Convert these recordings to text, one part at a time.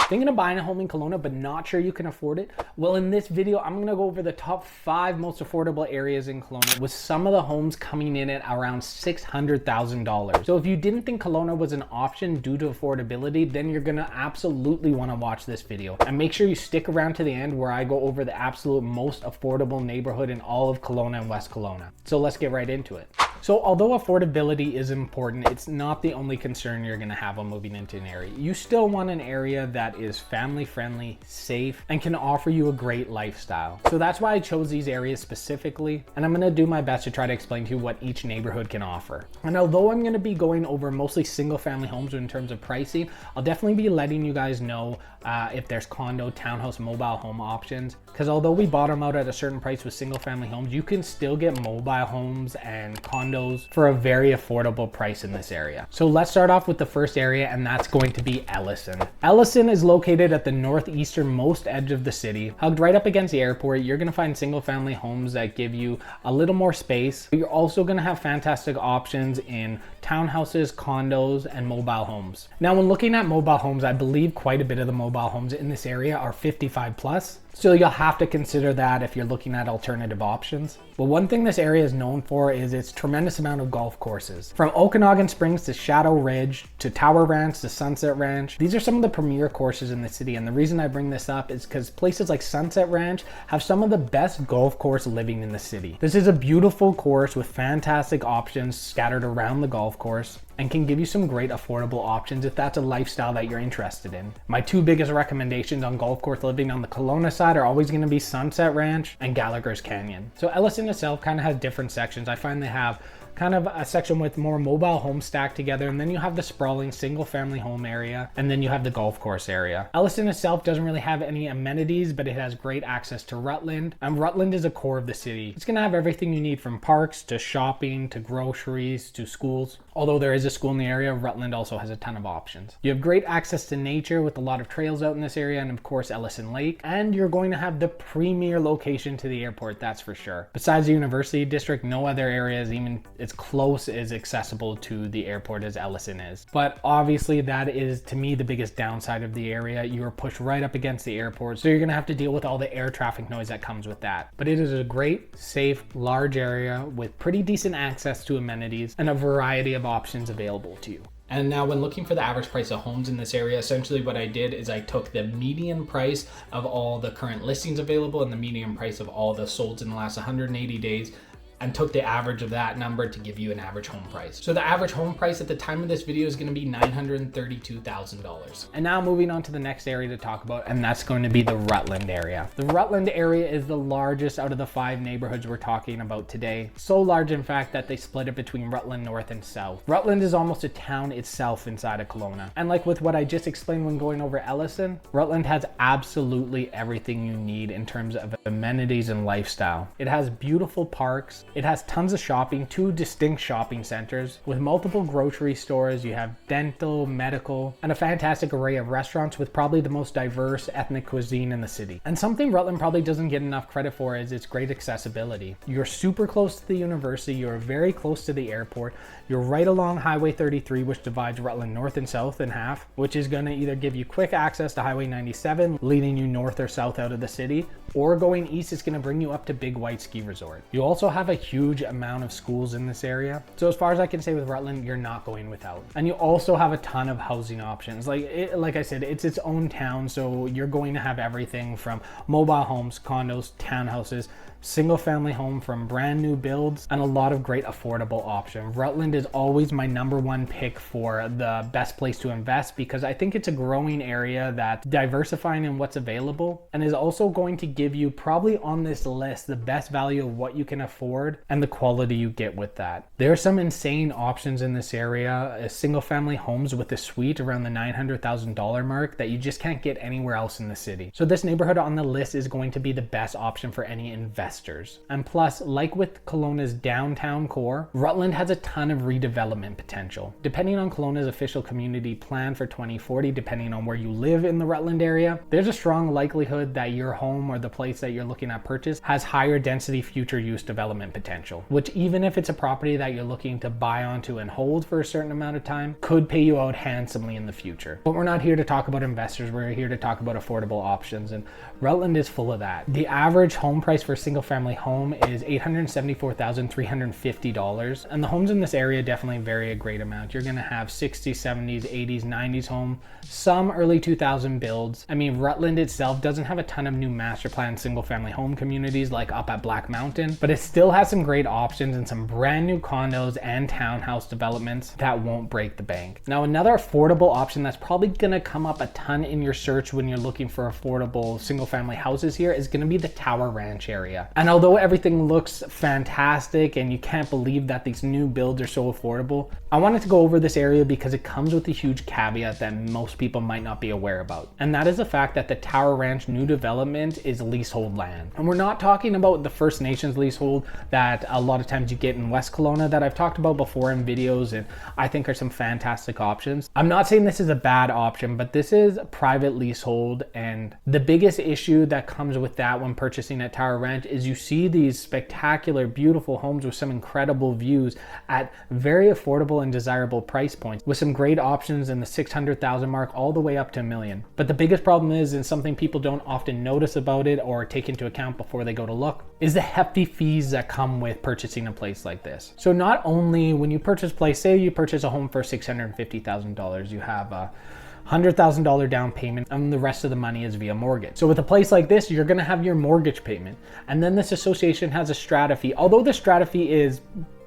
Thinking of buying a home in Kelowna but not sure you can afford it? Well, in this video, I'm gonna go over the top 5 most affordable areas in Kelowna, with some of the homes coming in at around $600,000. So if you didn't think Kelowna was an option due to affordability, then you're gonna absolutely wanna watch this video. And make sure you stick around to the end where I go over the absolute most affordable neighborhood in all of Kelowna and West Kelowna. So let's get right into it. So although affordability is important, it's not the only concern you're gonna have when moving into an area. You still want an area that is family friendly, safe, and can offer you a great lifestyle. So that's why I chose these areas specifically, and I'm gonna do my best to try to explain to you what each neighborhood can offer. And although I'm gonna be going over mostly single family homes in terms of pricing, I'll definitely be letting you guys know if there's condo, townhouse, mobile home options. Because although we bottom out at a certain price with single family homes, you can still get mobile homes and condos for a very affordable price in this area. So let's start off with the first area, and that's going to be Ellison. Ellison is located at the northeasternmost edge of the city, hugged right up against the airport. You're gonna find single family homes that give you a little more space, but you're also gonna have fantastic options in townhouses, condos, and mobile homes. Now, when looking at mobile homes, I believe quite a bit of the mobile homes in this area are 55 plus. So you'll have to consider that if you're looking at alternative options. But one thing this area is known for is its tremendous amount of golf courses. From Okanagan Springs to Shadow Ridge to Tower Ranch to Sunset Ranch, these are some of the premier courses in the city. And the reason I bring this up is because places like Sunset Ranch have some of the best golf course living in the city. This is a beautiful course with fantastic options scattered around the golf course, and can give you some great affordable options if that's a lifestyle that you're interested in. My 2 biggest recommendations on golf course living on the Kelowna side are always gonna be Sunset Ranch and Gallagher's Canyon. So Ellison itself kind of has different sections. I find they have kind of a section with more mobile homes stacked together, and then you have the sprawling single family home area, and then you have the golf course area. Ellison itself doesn't really have any amenities, but it has great access to Rutland, and Rutland is a core of the city. It's gonna have everything you need, from parks to shopping to groceries to schools. Although there is a school in the area, Rutland also has a ton of options. You have great access to nature with a lot of trails out in this area, and of course Ellison Lake, and you're going to have the premier location to the airport, that's for sure. Besides the university district, no other area is even as close as accessible to the airport as Ellison is. But obviously that is, to me, the biggest downside of the area. You are pushed right up against the airport, so you're gonna have to deal with all the air traffic noise that comes with that. But it is a great, safe, large area with pretty decent access to amenities and a variety of options available to you. And now when looking for the average price of homes in this area, essentially what I did is I took the median price of all the current listings available and the median price of all the solds in the last 180 days, and took the average of that number to give you an average home price. So the average home price at the time of this video is going to be $932,000. And now moving on to the next area to talk about, and that's going to be the Rutland area. The Rutland area is the largest out of the 5 neighborhoods we're talking about today. So large, in fact, that they split it between Rutland North and South. Rutland is almost a town itself inside of Kelowna. And like with what I just explained when going over Ellison, Rutland has absolutely everything you need in terms of amenities and lifestyle. It has beautiful parks. It has tons of shopping, 2 distinct shopping centers with multiple grocery stores. You have dental, medical, and a fantastic array of restaurants with probably the most diverse ethnic cuisine in the city. And something Rutland probably doesn't get enough credit for is its great accessibility. You're super close to the university, you're very close to the airport, you're right along Highway 33, which divides Rutland north and south in half, which is gonna either give you quick access to Highway 97, leading you north or south out of the city, or going east, it's gonna bring you up to Big White Ski Resort. You also have a huge amount of schools in this area. So as far as I can say with Rutland, you're not going without. And you also have a ton of housing options. Like I said, it's its own town, so you're going to have everything from mobile homes, condos, townhouses, single family home from brand new builds, and a lot of great affordable options. Rutland is always my #1 pick for the best place to invest, because I think it's a growing area that's diversifying in what's available and is also going to give you, probably on this list, the best value of what you can afford and the quality you get with that. There are some insane options in this area, single family homes with a suite around the $900,000 mark that you just can't get anywhere else in the city. So this neighborhood on the list is going to be the best option for any investor investors. And plus, like with Kelowna's downtown core, Rutland has a ton of redevelopment potential. Depending on Kelowna's official community plan for 2040, depending on where you live in the Rutland area, there's a strong likelihood that your home or the place that you're looking at purchase has higher density future use development potential, which even if it's a property that you're looking to buy onto and hold for a certain amount of time, could pay you out handsomely in the future. But we're not here to talk about investors, we're here to talk about affordable options, and Rutland is full of that. The average home price for a single family home is $874,350, and the homes in this area definitely vary a great amount. You're gonna have 60s, 70s, 80s, 90s home, some early 2000 builds. I mean, Rutland itself doesn't have a ton of new master plan single family home communities like up at Black Mountain, but it still has some great options and some brand new condos and townhouse developments that won't break the bank. Now, another affordable option that's probably gonna come up a ton in your search when you're looking for affordable single family houses here is gonna be the Tower Ranch area. And although everything looks fantastic and you can't believe that these new builds are so affordable, I wanted to go over this area because it comes with a huge caveat that most people might not be aware about. And that is the fact that the Tower Ranch new development is leasehold land. And we're not talking about the First Nations leasehold that a lot of times you get in West Kelowna that I've talked about before in videos and I think are some fantastic options. I'm not saying this is a bad option, but this is private leasehold, and the biggest issue that comes with that when purchasing at Tower Ranch is you see these spectacular, beautiful homes with some incredible views at very affordable and desirable price points with some great options in the 600,000 mark all the way up to $1 million. But the biggest problem is, and something people don't often notice about it or take into account before they go to look, is the hefty fees that come with purchasing a place like this. So not only when you purchase a place, say you purchase a home for $650,000, you have a $100,000 down payment and the rest of the money is via mortgage. So with a place like this, you're gonna have your mortgage payment. And then this association has a strata fee. Although the strata fee is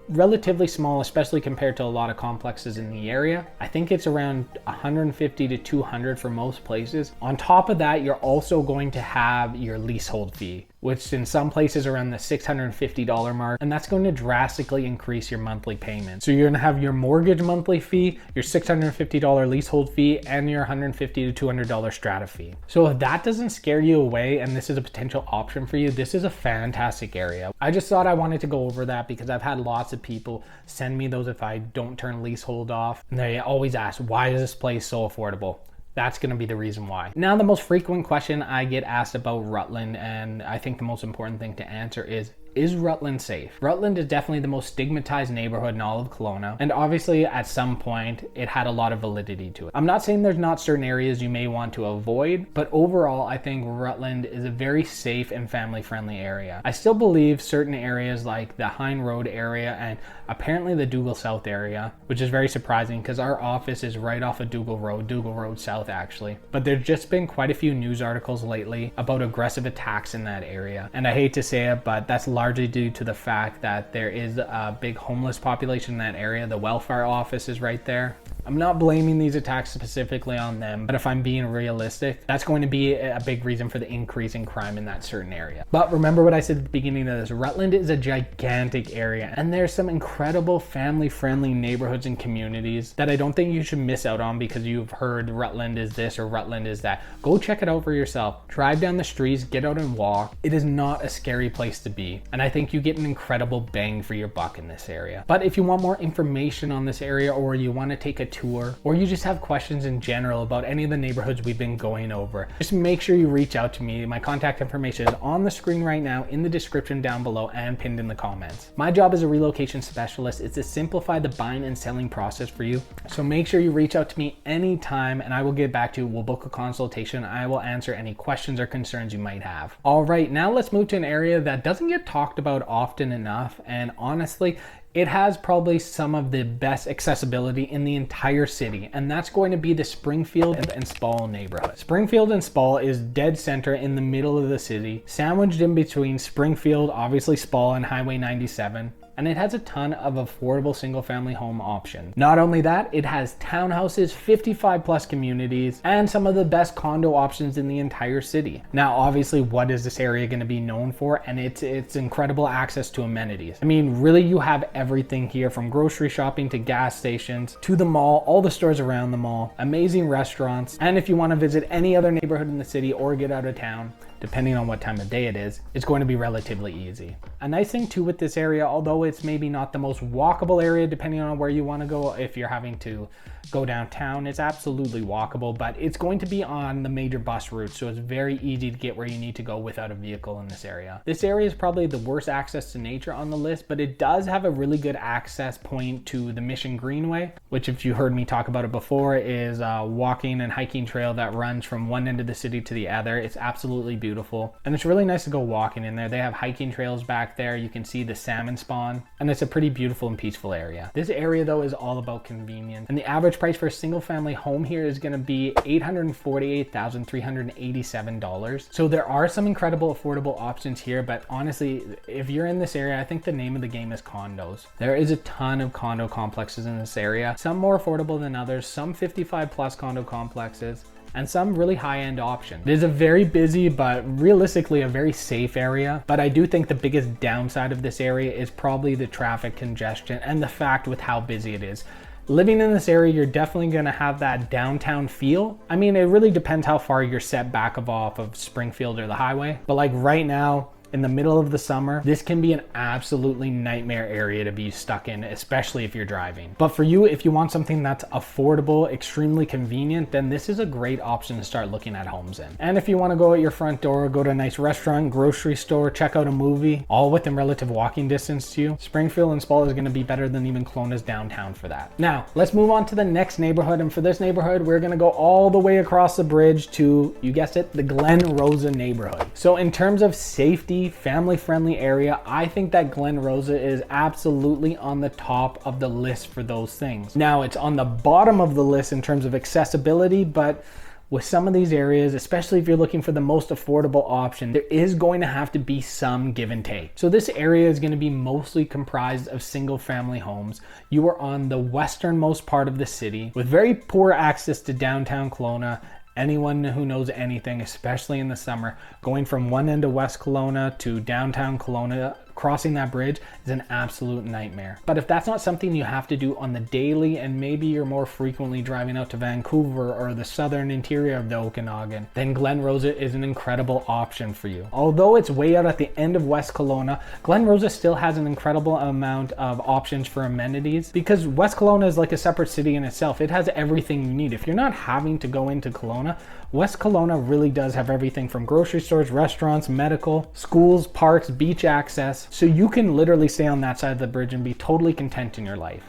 relatively small, especially compared to a lot of complexes in the area. I think it's around 150 to 200 for most places. On top of that, you're also going to have your leasehold fee, which in some places around the $650 mark, and that's going to drastically increase your monthly payment. So you're gonna have your mortgage monthly fee, your $650 leasehold fee, and your $150 to $200 strata fee. So if that doesn't scare you away and this is a potential option for you, this is a fantastic area. I just thought I wanted to go over that because I've had lots of people send me those if I don't turn leasehold off, and they always ask, why is this place so affordable? That's going to be the reason why. Now, the most frequent question I get asked about Rutland, and I think the most important thing to answer is Rutland safe? Rutland is definitely the most stigmatized neighborhood in all of Kelowna, and obviously at some point it had a lot of validity to it. I'm not saying there's not certain areas you may want to avoid, but overall I think Rutland is a very safe and family-friendly area. I still believe certain areas like the Hine Road area and apparently the Dougal South area, which is very surprising because our office is right off of Dougal Road South actually. But there's just been quite a few news articles lately about aggressive attacks in that area. And I hate to say it, but that's largely due to the fact that there is a big homeless population in that area. The welfare office is right there. I'm not blaming these attacks specifically on them, but if I'm being realistic, that's going to be a big reason for the increase in crime in that certain area. But remember what I said at the beginning of this, Rutland is a gigantic area, and there's some incredible family-friendly neighborhoods and communities that I don't think you should miss out on because you've heard Rutland is this or Rutland is that. Go check it out for yourself. Drive down the streets, get out and walk. It is not a scary place to be, and I think you get an incredible bang for your buck in this area. But if you want more information on this area, or you want to take a tour, or you just have questions in general about any of the neighborhoods we've been going over, just make sure you reach out to me. My contact information is on the screen right now, in the description down below, and pinned in the comments. My job as a relocation specialist is to simplify the buying and selling process for you. So make sure you reach out to me anytime and I will get back to you. We'll book a consultation. I will answer any questions or concerns you might have. All right, now let's move to an area that doesn't get talked about often enough, and honestly, it has probably some of the best accessibility in the entire city, and that's going to be the Springfield and Spall neighborhood. Springfield and Spall is dead center in the middle of the city, sandwiched in between Springfield, obviously Spall, and Highway 97. And it has a ton of affordable single family home options. Not only that, it has townhouses, 55 plus communities, and some of the best condo options in the entire city. Now, obviously, what is this area going to be known for? And it's incredible access to amenities. I mean, really, you have everything here, from grocery shopping to gas stations to the mall, all the stores around the mall, amazing restaurants. And if you want to visit any other neighborhood in the city or get out of town, depending on what time of day it is, it's going to be relatively easy. A nice thing too with this area, although it's maybe not the most walkable area depending on where you want to go, if you're having to go downtown, it's absolutely walkable, but it's going to be on the major bus routes, so it's very easy to get where you need to go without a vehicle in this area. This area is probably the worst access to nature on the list, but it does have a really good access point to the Mission Greenway, which, if you heard me talk about it before, is a walking and hiking trail that runs from one end of the city to the other. It's absolutely beautiful, and it's really nice to go walking in there. They have hiking trails back there. You can see the salmon spawn, and it's a pretty beautiful and peaceful area. This area though is all about convenience, and the average price for a single family home here is going to be $848,387. So there are some incredible affordable options here, but honestly, if you're in this area, I think the name of the game is condos. There is a ton of condo complexes in this area, some more affordable than others, some 55 plus condo complexes, and some really high-end options. It is a very busy, but realistically a very safe area. But I do think the biggest downside of this area is probably the traffic congestion and the fact with how busy it is. Living in this area, you're definitely gonna have that downtown feel. I mean, it really depends how far you're set back off of Springfield or the highway. But like right now, in the middle of the summer, this can be an absolutely nightmare area to be stuck in, especially if you're driving. But for you, if you want something that's affordable, extremely convenient, then this is a great option to start looking at homes in. And if you want to go at your front door, go to a nice restaurant, grocery store, check out a movie, all within relative walking distance to you, Springfield and Spall is going to be better than even Kelowna's downtown for that. Now, let's move on to the next neighborhood. And for this neighborhood, we're going to go all the way across the bridge to, you guessed it, the Glen Rosa neighborhood. So in terms of safety, family-friendly area, I think that Glen Rosa is absolutely on the top of the list for those things. Now, it's on the bottom of the list in terms of accessibility, but with some of these areas, especially if you're looking for the most affordable option, there is going to have to be some give and take. So this area is going to be mostly comprised of single family homes. You are on the westernmost part of the city with very poor access to downtown Kelowna. Anyone who knows anything, especially in the summer, going from one end of West Kelowna to downtown Kelowna, crossing that bridge is an absolute nightmare. But if that's not something you have to do on the daily, and maybe you're more frequently driving out to Vancouver or the southern interior of the Okanagan, then Glen Rosa is an incredible option for you. Although it's way out at the end of West Kelowna, Glen Rosa still has an incredible amount of options for amenities, because West Kelowna is like a separate city in itself. It has everything you need. If you're not having to go into Kelowna, West Kelowna really does have everything from grocery stores, restaurants, medical, schools, parks, beach access. So you can literally stay on that side of the bridge and be totally content in your life.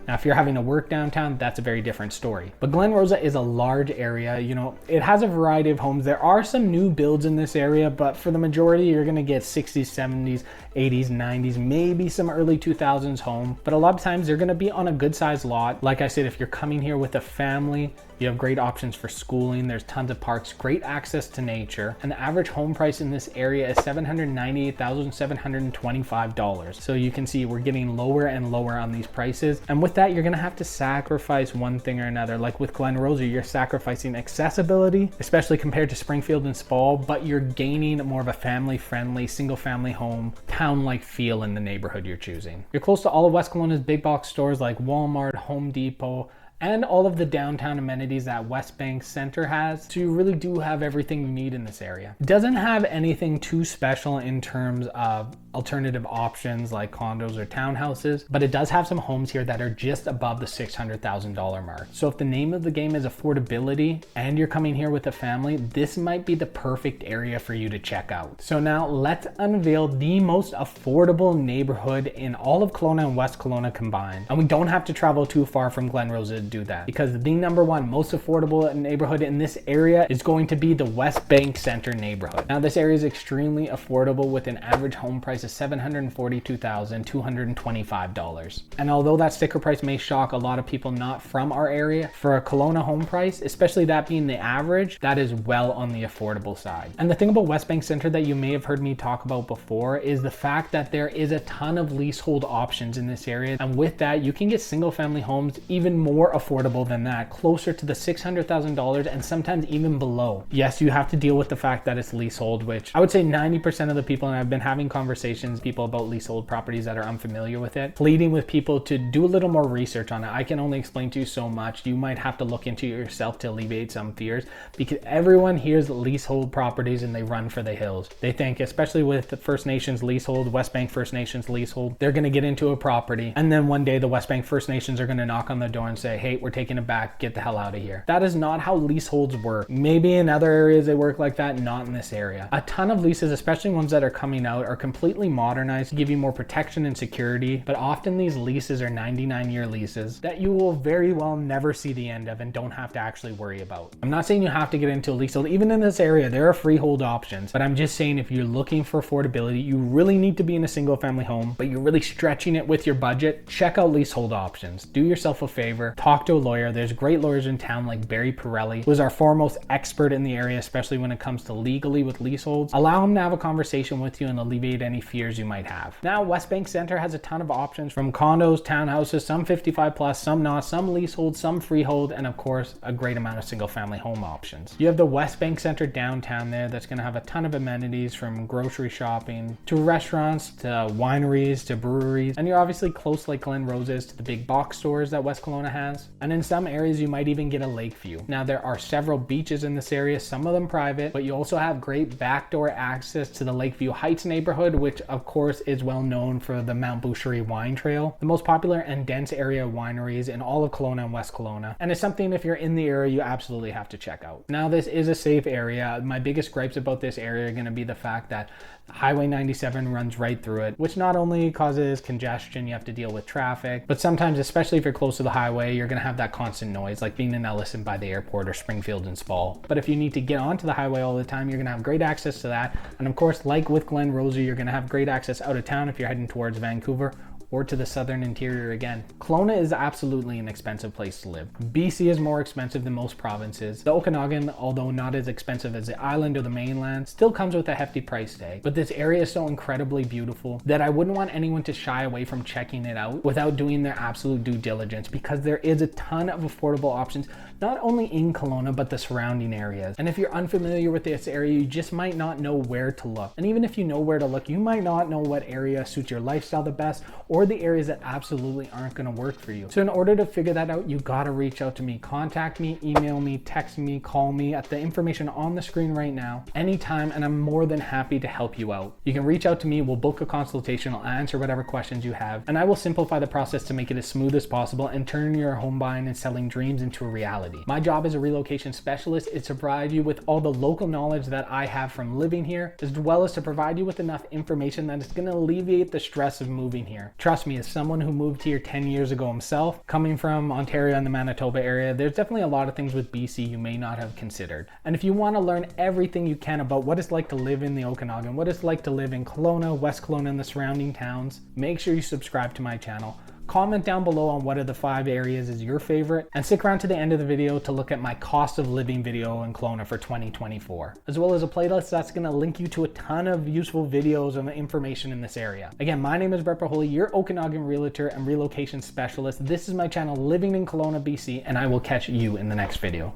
Now, if you're having to work downtown, that's a very different story. But Glen Rosa is a large area. You know, it has a variety of homes. There are some new builds in this area, but for the majority, you're gonna get 60s, 70s, 80s, 90s, maybe some early 2000s home. But a lot of times they're gonna be on a good sized lot. Like I said, if you're coming here with a family, you have great options for schooling. There's tons of parks, great access to nature. And the average home price in this area is $798,725. So you can see we're getting lower and lower on these prices. And with that, you're gonna have to sacrifice one thing or another. Like with Glen Rosa, you're sacrificing accessibility, especially compared to Springfield and Spall, but you're gaining more of a family-friendly, single-family home, town-like feel in the neighborhood you're choosing. You're close to all of West Kelowna's big box stores like Walmart, Home Depot, and all of the downtown amenities that Westbank Center has. So you really do have everything you need in this area. It doesn't have anything too special in terms of alternative options like condos or townhouses, but it does have some homes here that are just above the $600,000 mark. So if the name of the game is affordability and you're coming here with a family, this might be the perfect area for you to check out. So now let's unveil the most affordable neighborhood in all of Kelowna and West Kelowna combined. And we don't have to travel too far from Glen Rosa do that, because the number one most affordable neighborhood in this area is going to be the Westbank Center neighborhood. Now this area is extremely affordable with an average home price of $742,225. And although that sticker price may shock a lot of people not from our area, for a Kelowna home price, especially that being the average, that is well on the affordable side. And the thing about Westbank Center that you may have heard me talk about before is the fact that there is a ton of leasehold options in this area. And with that, you can get single family homes even more affordable than that, closer to the $600,000 and sometimes even below. Yes, you have to deal with the fact that it's leasehold, which I would say 90% of the people, and I've been having conversations conversations, people about leasehold properties that are unfamiliar with it, pleading with people to do a little more research on it. I can only explain to you so much. You might have to look into it yourself to alleviate some fears, because everyone hears leasehold properties and they run for the hills. They think, especially with the First Nations leasehold, Westbank First Nations leasehold, they're going to get into a property and then one day the Westbank First Nations are going to knock on the door and say, hey, we're taking it back, get the hell out of here. That is not how leaseholds work. Maybe in other areas they work like that, not in this area. A ton of leases, especially ones that are coming out, are completely modernized to give you more protection and security, but often these leases are 99-year leases that you will very well never see the end of and don't have to actually worry about. I'm not saying you have to get into a leasehold. Even in this area, there are freehold options, but I'm just saying if you're looking for affordability, you really need to be in a single family home, but you're really stretching it with your budget, check out leasehold options. Do yourself a favor, talk to a lawyer. There's great lawyers in town like Barry Pirelli, who is our foremost expert in the area, especially when it comes to legally with leaseholds. Allow him to have a conversation with you and alleviate any fears you might have. Now, Westbank Center has a ton of options, from condos, townhouses, some 55 plus, some not, some leasehold, some freehold, and of course, a great amount of single family home options. You have the Westbank Center downtown there that's going to have a ton of amenities, from grocery shopping to restaurants to wineries to breweries, and you're obviously close like Glen, Rosa is to the big box stores that West Kelowna has, and in some areas you might even get a lake view. Now, there are several beaches in this area, some of them private, but you also have great backdoor access to the Lakeview Heights neighborhood, which of course is well known for the Mount Boucherie wine trail, the most popular and dense area of wineries in all of Kelowna and West Kelowna, and it's something if you're in the area you absolutely have to check out. Now, this is a safe area. My biggest gripes about this area are going to be the fact that Highway 97 runs right through it, which not only causes congestion, you have to deal with traffic, but sometimes, especially if you're close to the highway, you're going to have that constant noise, like being in Ellison by the airport or Springfield and Spall. But if you need to get onto the highway all the time, you're going to have great access to that. And of course, like with Glen, Rosa, you're going to have great access out of town if you're heading towards Vancouver or to the southern interior again. Kelowna is absolutely an expensive place to live. BC is more expensive than most provinces. The Okanagan, although not as expensive as the island or the mainland, still comes with a hefty price tag. But this area is so incredibly beautiful that I wouldn't want anyone to shy away from checking it out without doing their absolute due diligence, because there is a ton of affordable options, not only in Kelowna, but the surrounding areas. And if you're unfamiliar with this area, you just might not know where to look. And even if you know where to look, you might not know what area suits your lifestyle the best, or the areas that absolutely aren't going to work for you. So in order to figure that out, you got to reach out to me. Contact me, email me, text me, call me at the information on the screen right now, anytime, and I'm more than happy to help you out. You can reach out to me, we'll book a consultation, I'll answer whatever questions you have, and I will simplify the process to make it as smooth as possible and turn your home buying and selling dreams into a reality. My job as a relocation specialist is to provide you with all the local knowledge that I have from living here, as well as to provide you with enough information that is going to alleviate the stress of moving here. Trust me, as someone who moved here 10 years ago himself, coming from Ontario and the Manitoba area, there's definitely a lot of things with BC you may not have considered. And if you want to learn everything you can about what it's like to live in the Okanagan, what it's like to live in Kelowna, West Kelowna, and the surrounding towns, make sure you subscribe to my channel. Comment down below on what of the 5 areas is your favorite, and stick around to the end of the video to look at my cost of living video in Kelowna for 2024, as well as a playlist that's going to link you to a ton of useful videos and information in this area. Again, my name is Boholij, your Okanagan realtor and relocation specialist. This is my channel, Living in Kelowna BC, and I will catch you in the next video.